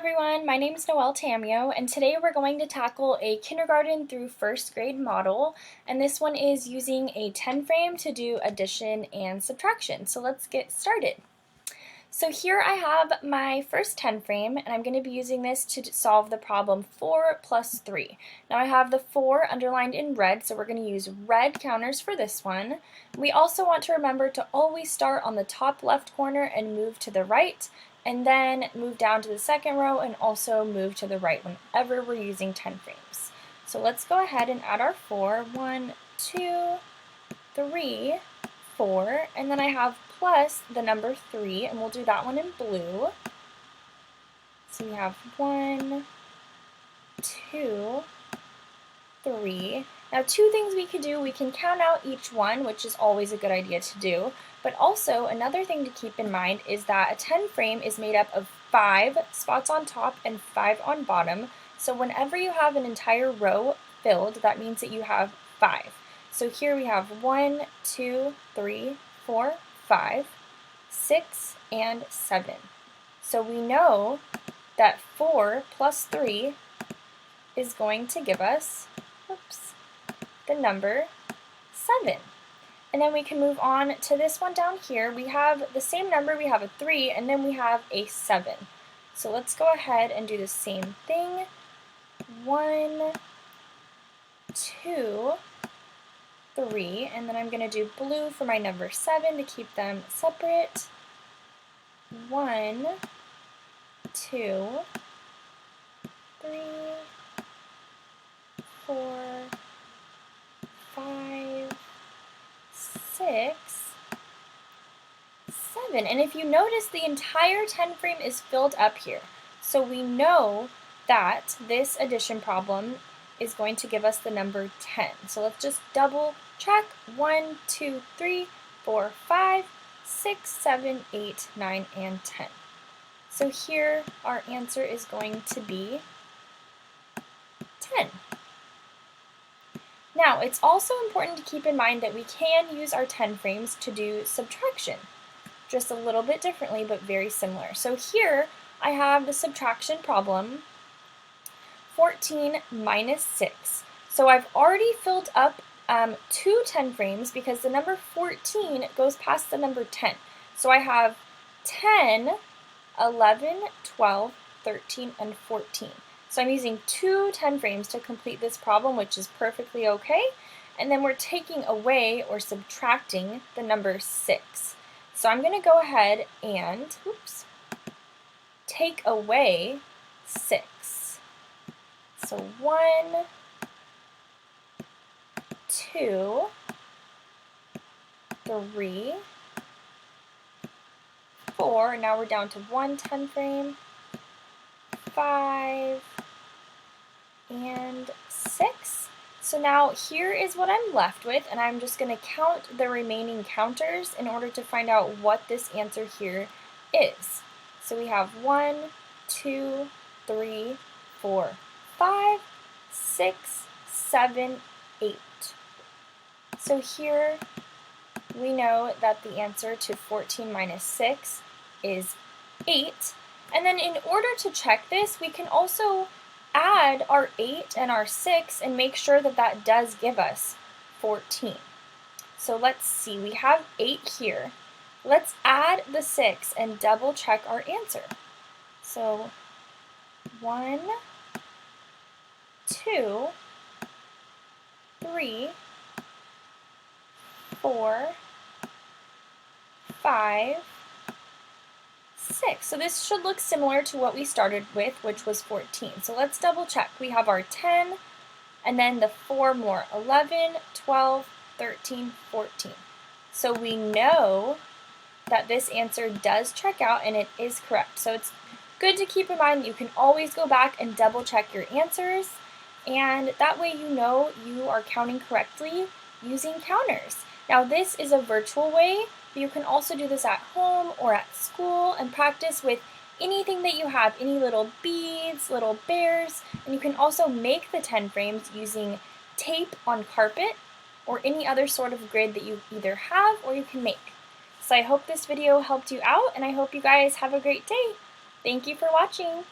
everyone, my name is Noelle Tamio, and today we're going to tackle a kindergarten through first grade model, and this one is using a 10 frame to do addition and subtraction. So let's get started. So here I have my first 10 frame, and I'm going to be using this to solve the problem 4 plus 3. Now I have the 4 underlined in red, so we're going to use red counters for this one. We also want to remember to always start on the top left corner and move to the right, and then move down to the second row and also move to the right whenever we're using 10 frames. So let's go ahead and add our 4. 1, 2, 3, 4, and then I have plus the number 3, and we'll do that one in blue. So we have 1, 2, 3. Now two things we could do, we can count out each one, which is always a good idea to do, but also another thing to keep in mind is that a 10 frame is made up of 5 spots on top and 5 on bottom, so whenever you have an entire row filled, that means that you have 5. So here we have 1, 2, 3, 4, 5, 6, and 7. So we know that 4 plus 3 is going to give us, the number 7. And then we can move on to this one down here. We have the same number, we have a 3, and then we have a 7. So let's go ahead and do the same thing. 1, 2, 3, and then I'm going to do blue for my number 7 to keep them separate. 1, 2, 3, 4, 5, 6, 7. And if you notice, the entire 10 frame is filled up here. So we know that this addition problem is going to give us the number 10. So let's just double check. 1, 2, 3, 4, 5, 6, 7, 8, 9, and 10. So here our answer is going to be 10. Now, it's also important to keep in mind that we can use our 10 frames to do subtraction, just a little bit differently, but very similar. So here I have the subtraction problem, 14 minus 6. So I've already filled up 2 10 frames because the number 14 goes past the number 10. So I have 10, 11, 12, 13, and 14. So I'm using 2 10 frames to complete this problem, which is perfectly okay. And then we're taking away or subtracting the number 6. So I'm going to go ahead and take away 6. So 1, 2, 3, 4. Now we're down to 1 10 frame. 5, and 6. So now here is what I'm left with, and I'm just going to count the remaining counters in order to find out what this answer here is. So we have 1, 2, 3, 4, 5, 6, 7, 8. So here we know that the answer to 14 minus 6 is 8. And then in order to check this, we can also add our 8 and our 6 and make sure that that does give us 14. So let's see, we have 8 here. Let's add the 6 and double check our answer. So 1, 2, 3, 4, 5, 6. So this should look similar to what we started with, which was 14. So let's double check. We have our 10, and then the 4 more, 11, 12, 13, 14. So we know that this answer does check out and it is correct. So it's good to keep in mind that you can always go back and double check your answers, and that way you know you are counting correctly using counters. Now this is a virtual way, but you can also do this at home or at school and practice with anything that you have, any little beads, little bears, and you can also make the 10 frames using tape on carpet or any other sort of grid that you either have or you can make. So I hope this video helped you out, and I hope you guys have a great day. Thank you for watching.